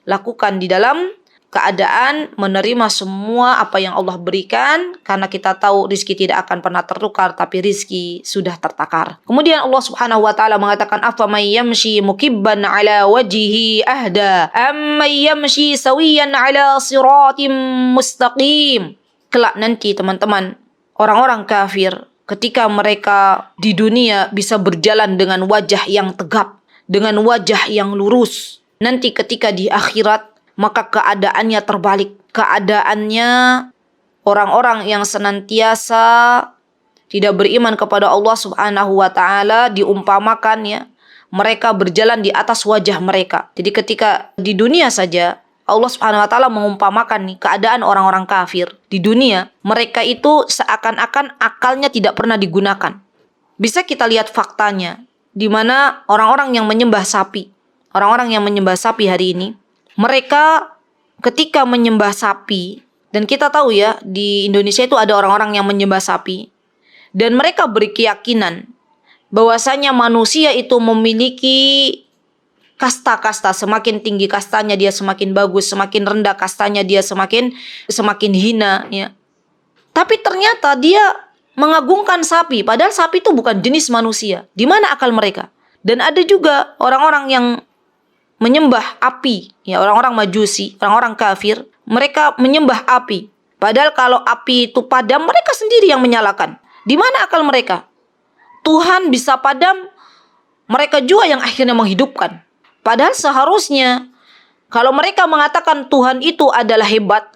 lakukan di dalam keadaan menerima semua apa yang Allah berikan, karena kita tahu rizki tidak akan pernah tertukar, tapi rizki sudah tertakar. Kemudian Allah Subhanahu wa taala mengatakan, afamay yamshi mukibban ala wajhihi ahda ammay yamshi sawiyan ala siratim mustaqim. Kelak nanti teman-teman, orang-orang kafir ketika mereka di dunia bisa berjalan dengan wajah yang tegap, dengan wajah yang lurus, nanti ketika di akhirat maka keadaannya terbalik. Keadaannya orang-orang yang senantiasa tidak beriman kepada Allah Subhanahu wa taala diumpamakan mereka berjalan di atas wajah mereka. Jadi ketika di dunia saja Allah Subhanahu wa taala mengumpamakan keadaan orang-orang kafir di dunia, mereka itu seakan-akan akalnya tidak pernah digunakan. Bisa kita lihat faktanya di mana orang-orang yang menyembah sapi, orang-orang yang menyembah sapi hari ini, mereka ketika menyembah sapi, dan kita tahu di Indonesia itu ada orang-orang yang menyembah sapi, dan mereka berkeyakinan bahwasanya manusia itu memiliki kasta-kasta, semakin tinggi kastanya dia semakin bagus, semakin rendah kastanya dia semakin hina Tapi ternyata dia mengagungkan sapi, padahal sapi itu bukan jenis manusia. Di mana akal mereka? Dan ada juga orang-orang yang menyembah api, orang-orang majusi, orang-orang kafir, mereka menyembah api. Padahal kalau api itu padam, mereka sendiri yang menyalakan. Di mana akal mereka? Tuhan bisa padam, mereka juga yang akhirnya menghidupkan. Padahal seharusnya kalau mereka mengatakan Tuhan itu adalah hebat,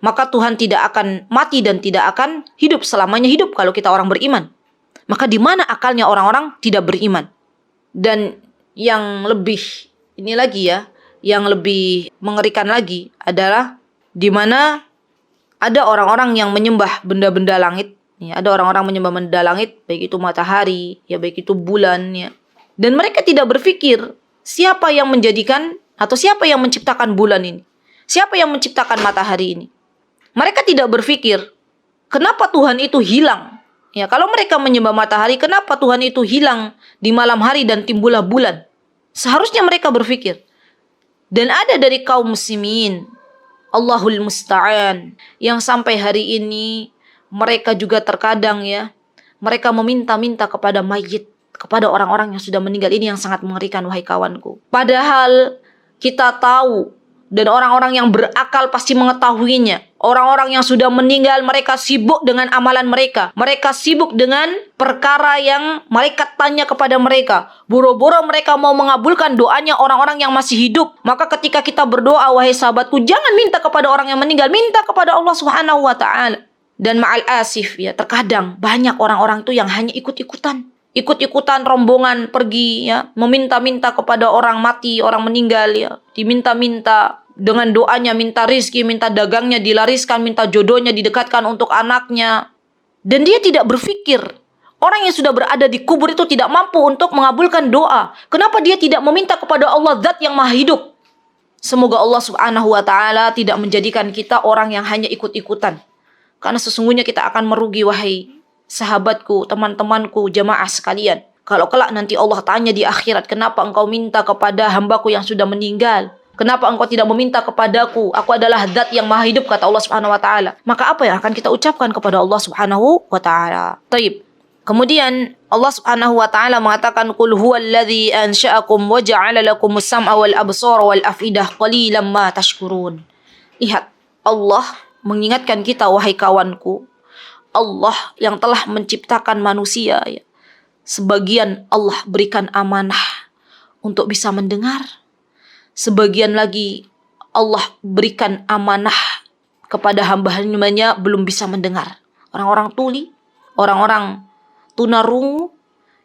maka Tuhan tidak akan mati dan tidak akan hidup selamanya hidup kalau kita orang beriman. Maka di mana akalnya orang-orang tidak beriman? Dan yang lebih yang lebih mengerikan lagi adalah di mana ada orang-orang yang menyembah benda-benda langit. Ada orang-orang menyembah benda langit, baik itu matahari, baik itu bulan. Dan mereka tidak berpikir siapa yang menjadikan atau siapa yang menciptakan bulan ini, siapa yang menciptakan matahari ini. Mereka tidak berpikir kenapa Tuhan itu hilang. Kalau mereka menyembah matahari, kenapa Tuhan itu hilang di malam hari dan timbullah bulan? Seharusnya mereka berpikir. Dan ada dari kaum muslimin, Allahul musta'an. Yang sampai hari ini mereka juga terkadang ya, mereka meminta-minta kepada mayit, kepada orang-orang yang sudah meninggal. Ini yang sangat mengerikan, wahai kawanku. Padahal kita tahu, dan orang-orang yang berakal pasti mengetahuinya. Orang-orang yang sudah meninggal, mereka sibuk dengan amalan mereka. Mereka sibuk dengan perkara yang malaikat tanya kepada mereka. Boro-boro mereka mau mengabulkan doanya orang-orang yang masih hidup. Maka ketika kita berdoa, wahai sahabatku, jangan minta kepada orang yang meninggal, minta kepada Allah Subhanahu wa ta'ala. Dan ma'al asif ya, terkadang banyak orang-orang itu yang hanya ikut-ikutan rombongan pergi ya, meminta-minta kepada orang mati, orang meninggal ya, diminta-minta dengan doanya, minta rizki, minta dagangnya dilariskan, minta jodohnya didekatkan untuk anaknya. Dan dia tidak berpikir orang yang sudah berada di kubur itu tidak mampu untuk mengabulkan doa. Kenapa dia tidak meminta kepada Allah Zat yang Maha Hidup? Semoga Allah Subhanahu wa ta'ala tidak menjadikan kita orang yang hanya ikut-ikutan. Karena sesungguhnya kita akan merugi, wahai sahabatku, teman-temanku, jamaah sekalian. Kalau kelak nanti Allah tanya di akhirat, kenapa engkau minta kepada hambaku yang sudah meninggal? Kenapa engkau tidak meminta kepadaku? Aku adalah Zat yang Maha Hidup, kata Allah Subhanahu wa ta'ala. Maka apa yang akan kita ucapkan kepada Allah Subhanahu wa ta'ala? Taib. Kemudian Allah Subhanahu wa ta'ala mengatakan, qul huwallazi ansha'akum wa ja'ala lakumus sam'a wal absara wal afidah qalilan ma tashkurun. Lihat, Allah mengingatkan kita, wahai kawanku, Allah yang telah menciptakan manusia ya. Sebagian Allah berikan amanah untuk bisa mendengar. Sebagian lagi Allah berikan amanah kepada hamba-hambanya belum bisa mendengar. Orang-orang tuli, orang-orang tunarungu,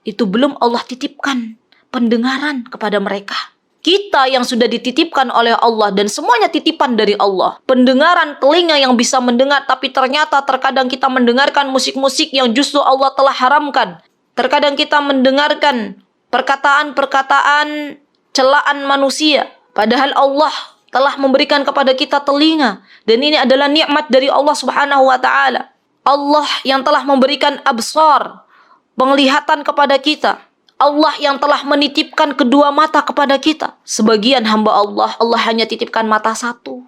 itu belum Allah titipkan pendengaran kepada mereka. Kita yang sudah dititipkan oleh Allah dan semuanya titipan dari Allah. Pendengaran, telinga yang bisa mendengar, tapi ternyata terkadang kita mendengarkan musik-musik yang justru Allah telah haramkan. Terkadang kita mendengarkan perkataan-perkataan celaan manusia. Padahal Allah telah memberikan kepada kita telinga. Dan ini adalah nikmat dari Allah Subhanahu wa ta'ala. Allah yang telah memberikan absar, penglihatan kepada kita. Allah yang telah menitipkan kedua mata kepada kita. Sebagian hamba Allah, Allah hanya titipkan mata satu.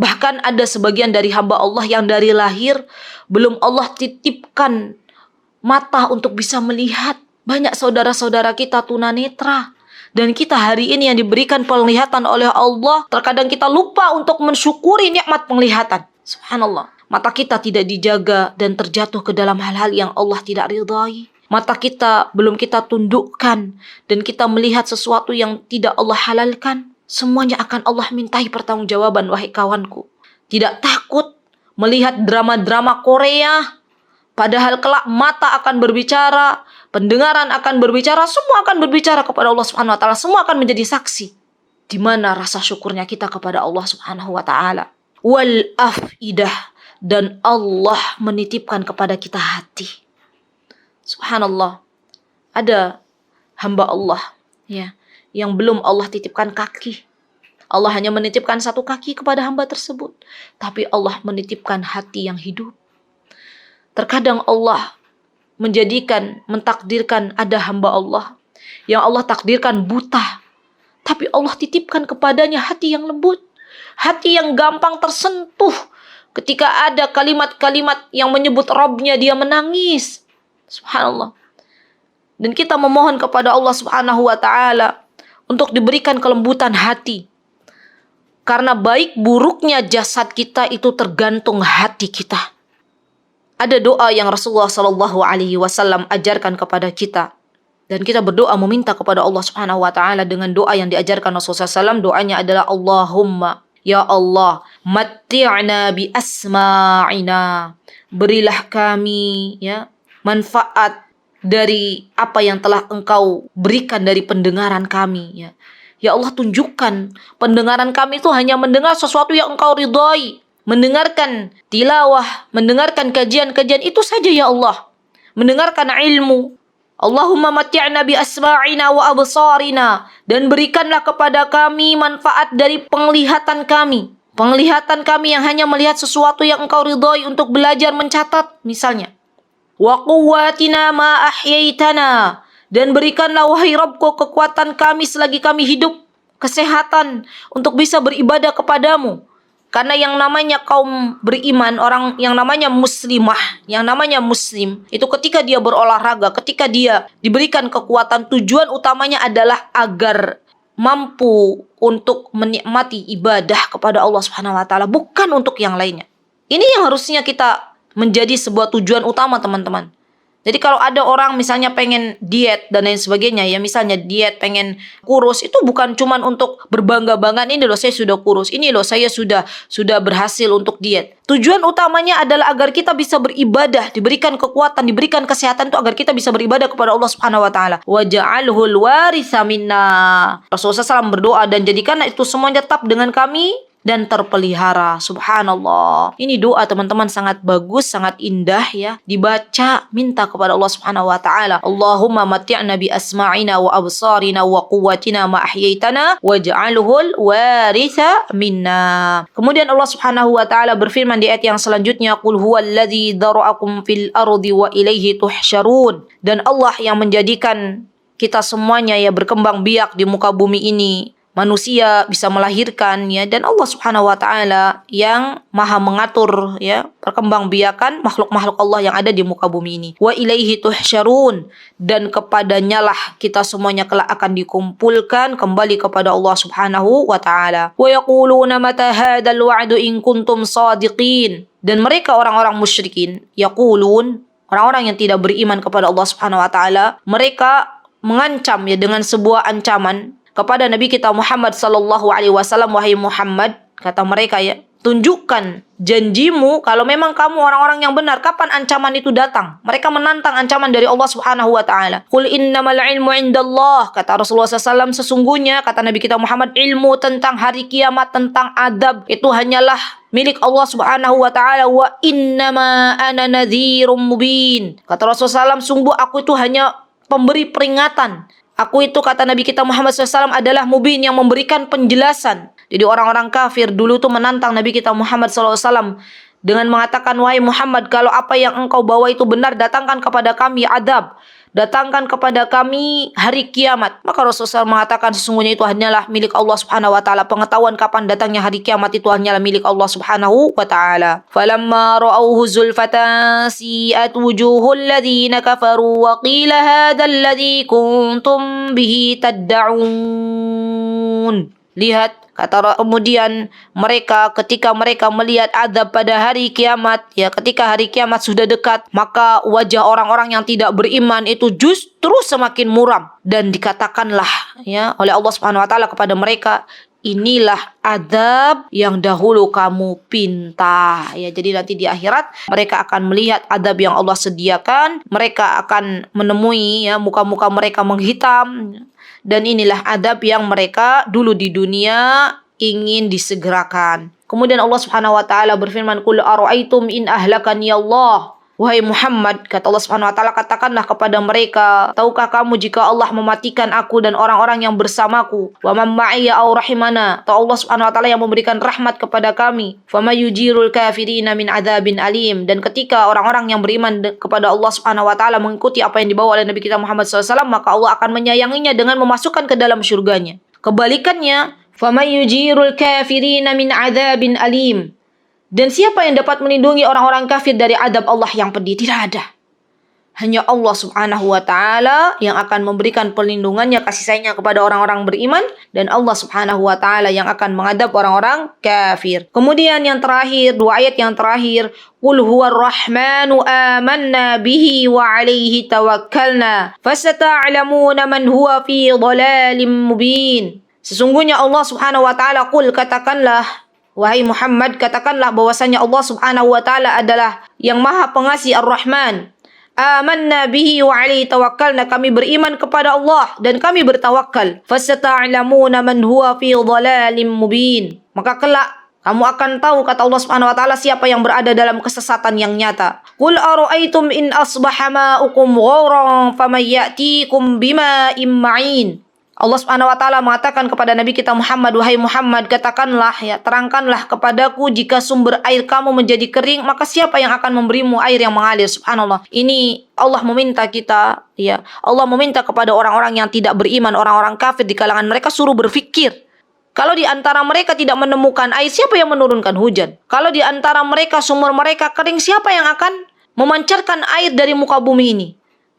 Bahkan ada sebagian dari hamba Allah yang dari lahir belum Allah titipkan mata untuk bisa melihat. Banyak saudara-saudara kita tunanetra. Dan kita hari ini yang diberikan penglihatan oleh Allah, terkadang kita lupa untuk mensyukuri nikmat penglihatan. Subhanallah. Mata kita tidak dijaga dan terjatuh ke dalam hal-hal yang Allah tidak ridhai. Mata kita belum kita tundukkan dan kita melihat sesuatu yang tidak Allah halalkan, semuanya akan Allah mintai pertanggungjawaban, wahai kawanku. Tidak takut melihat drama-drama Korea, padahal kelak mata akan berbicara, pendengaran akan berbicara, semua akan berbicara kepada Allah Subhanahu wa ta'ala, semua akan menjadi saksi. Di mana rasa syukurnya kita kepada Allah Subhanahu wa ta'ala? Wal afidah, dan Allah menitipkan kepada kita hati. Subhanallah, ada hamba Allah ya yang belum Allah titipkan kaki. Allah hanya menitipkan satu kaki kepada hamba tersebut, tapi Allah menitipkan hati yang hidup. Terkadang Allah mentakdirkan ada hamba Allah yang Allah takdirkan buta, tapi Allah titipkan kepadanya hati yang lembut, hati yang gampang tersentuh. Ketika ada kalimat-kalimat yang menyebut Rabbnya, dia menangis. Subhanallah. Dan kita memohon kepada Allah Subhanahu wa ta'ala untuk diberikan kelembutan hati. Karena baik buruknya jasad kita itu tergantung hati kita. Ada doa yang Rasulullah SAW ajarkan kepada kita. Dan kita berdoa meminta kepada Allah Subhanahu wa ta'ala dengan doa yang diajarkan Rasulullah SAW. Doanya adalah Allahumma, ya Allah, matti'na bi asma'ina. Berilah kami ya manfaat dari apa yang telah Engkau berikan dari pendengaran kami ya. Ya Allah, tunjukkan pendengaran kami itu hanya mendengar sesuatu yang Engkau ridhai, mendengarkan tilawah, mendengarkan kajian-kajian itu saja ya Allah, mendengarkan ilmu. Allahumma matti'na bi asma'ina wa absarina, dan berikanlah kepada kami manfaat dari penglihatan kami. Penglihatan kami yang hanya melihat sesuatu yang Engkau ridhai untuk belajar mencatat misalnya. Wa quwwatina ma ahyaitana, dan berikanlah wahai Rabbku kekuatan kami selagi kami hidup, kesehatan untuk bisa beribadah kepadamu. Karena yang namanya kaum beriman, orang yang namanya muslimah, yang namanya muslim, itu ketika dia berolahraga, ketika dia diberikan kekuatan, tujuan utamanya adalah agar mampu untuk menikmati ibadah kepada Allah Subhanahu wa taala, bukan untuk yang lainnya. Ini yang harusnya kita menjadi sebuah tujuan utama, teman-teman. Jadi kalau ada orang misalnya pengen diet dan lain sebagainya, ya misalnya diet pengen kurus, itu bukan cuman untuk berbangga-banggaan, ini loh saya sudah kurus, ini loh saya sudah berhasil untuk diet. Tujuan utamanya adalah agar kita bisa beribadah, diberikan kekuatan, diberikan kesehatan itu agar kita bisa beribadah kepada Allah Subhanahu wa taala. Wa ja'alhul waritha minna. Rasulullah SAW berdoa, dan jadikanlah itu semuanya tetap dengan kami dan terpelihara. Subhanallah. Ini doa, teman-teman, sangat bagus, sangat indah ya. Dibaca, minta kepada Allah Subhanahu wa taala. Allahumma mati'na bi asma'ina wa absarina wa quwwatina ma ahyaitana waj'alhul waritha minna. Kemudian Allah Subhanahu wa taala berfirman di ayat yang selanjutnya, qul huwallazi dzara'akum fil ardi wa ilaihi tuhsyarun. Dan Allah yang menjadikan kita semuanya ya berkembang biak di muka bumi ini. Manusia bisa melahirkan ya, dan Allah Subhanahu wa taala yang maha mengatur ya perkembangbiakan makhluk-makhluk Allah yang ada di muka bumi ini. Wa ilaihi tuhsyarun, dan kepadanya lah kita semuanya kelak akan dikumpulkan kembali kepada Allah Subhanahu wa taala. Wa yaquluna mata hadzal wa'du in kuntum shadiqin. Dan mereka orang-orang musyrikin, yaqulun, orang-orang yang tidak beriman kepada Allah Subhanahu wa taala, mereka mengancam ya dengan sebuah ancaman kepada Nabi kita Muhammad sallallahu alaihi wasallam, wahai Muhammad, kata mereka ya, tunjukkan janjimu kalau memang kamu orang-orang yang benar, kapan ancaman itu datang? Mereka menantang ancaman dari Allah Subhanahu wa taala. Qul innamal ilmu indallah, kata Rasulullah SAW, sesungguhnya kata Nabi kita Muhammad, ilmu tentang hari kiamat, tentang adab itu hanyalah milik Allah Subhanahu wa taala. Wa innama ana nadhirum mubin, kata Rasulullah SAW, sungguh aku itu hanya pemberi peringatan. Aku itu, kata Nabi kita Muhammad SAW, adalah mubin, yang memberikan penjelasan. Jadi orang-orang kafir dulu tuh menantang Nabi kita Muhammad SAW dengan mengatakan, wahai Muhammad, kalau apa yang engkau bawa itu benar, datangkan kepada kami adab, datangkan kepada kami hari kiamat. Maka Rasulullah SAW mengatakan, sesungguhnya itu hanyalah milik Allah Subhanahu wa taala. Pengetahuan kapan datangnya hari kiamat itu hanyalah milik Allah Subhanahu wa taala. Falamma ra'awhu zulfatan si'at wujuhul ladzina kafaru wa qila hadzal ladzi kuntum bihi tad'un. Lihat, kata kemudian mereka, ketika mereka melihat azab pada hari kiamat, ya ketika hari kiamat sudah dekat, maka wajah orang-orang yang tidak beriman itu justru semakin muram, dan dikatakanlah ya oleh Allah Subhanahu wa taala kepada mereka, inilah azab yang dahulu kamu pinta. Ya, jadi nanti di akhirat mereka akan melihat azab yang Allah sediakan, mereka akan menemui ya muka-muka mereka menghitam. Dan inilah adab yang mereka dulu di dunia ingin disegerakan. Kemudian Allah Subhanahu wa taala berfirman, qul ara'aitum in ahlakani Allah. Wahai Muhammad, kata Allah Subhanahu wa taala, katakanlah kepada mereka, tahukah kamu jika Allah mematikan aku dan orang-orang yang bersamaku, wa man ma'iya aw rahimana, atau Allah Subhanahu wa taala yang memberikan rahmat kepada kami, fama yujirul kafirina min adzabin alim. Dan ketika orang-orang yang beriman kepada Allah Subhanahu wa taala mengikuti apa yang dibawa oleh Nabi kita Muhammad SAW, maka Allah akan menyayanginya dengan memasukkan ke dalam surganya. Kebalikannya, fama yujirul kafirina min adzabin alim. Dan siapa yang dapat melindungi orang-orang kafir dari adab Allah yang pedih? Tidak ada. Hanya Allah Subhanahu wa taala yang akan memberikan perlindungannya, kasih sayangnya kepada orang-orang beriman, dan Allah Subhanahu wa taala yang akan mengadab orang-orang kafir. Kemudian yang terakhir, dua ayat yang terakhir, qul huwar rahmanu amanna bihi wa alaihi tawakkalna fasata'lamuna man huwa fi dhalalin mubin. Sesungguhnya Allah Subhanahu wa taala, qul, katakanlah wahai Muhammad, katakanlah bahwasanya Allah Subhanahu wa taala adalah yang Maha Pengasih Ar-Rahman. Amanna bihi wa alaihi tawakkalna, kami beriman kepada Allah dan kami bertawakal. Fasata'lamuna man huwa fi dhalalim mubin. Maka kelak kamu akan tahu, kata Allah Subhanahu wa taala, siapa yang berada dalam kesesatan yang nyata. Qul ara'aitum in asbaha ma'ukum ghauran faman ya'tikum bima'in ma'in. Allah Subhanahu wa taala mengatakan kepada Nabi kita Muhammad, wahai Muhammad, katakanlah ya, terangkanlah kepadaku jika sumber air kamu menjadi kering, maka siapa yang akan memberimu air yang mengalir? Subhanallah. Ini Allah meminta kita ya, Allah meminta kepada orang-orang yang tidak beriman, orang-orang kafir di kalangan mereka, suruh berfikir. Kalau di antara mereka tidak menemukan air, siapa yang menurunkan hujan? Kalau di antara mereka sumur mereka kering, siapa yang akan memancarkan air dari muka bumi ini?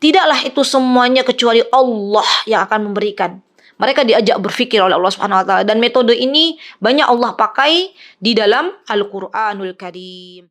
Tidaklah itu semuanya kecuali Allah yang akan memberikan. Mereka diajak berfikir oleh Allah Subhanahu wa taala, dan metode ini banyak Allah pakai di dalam Al-Qur'anul Karim.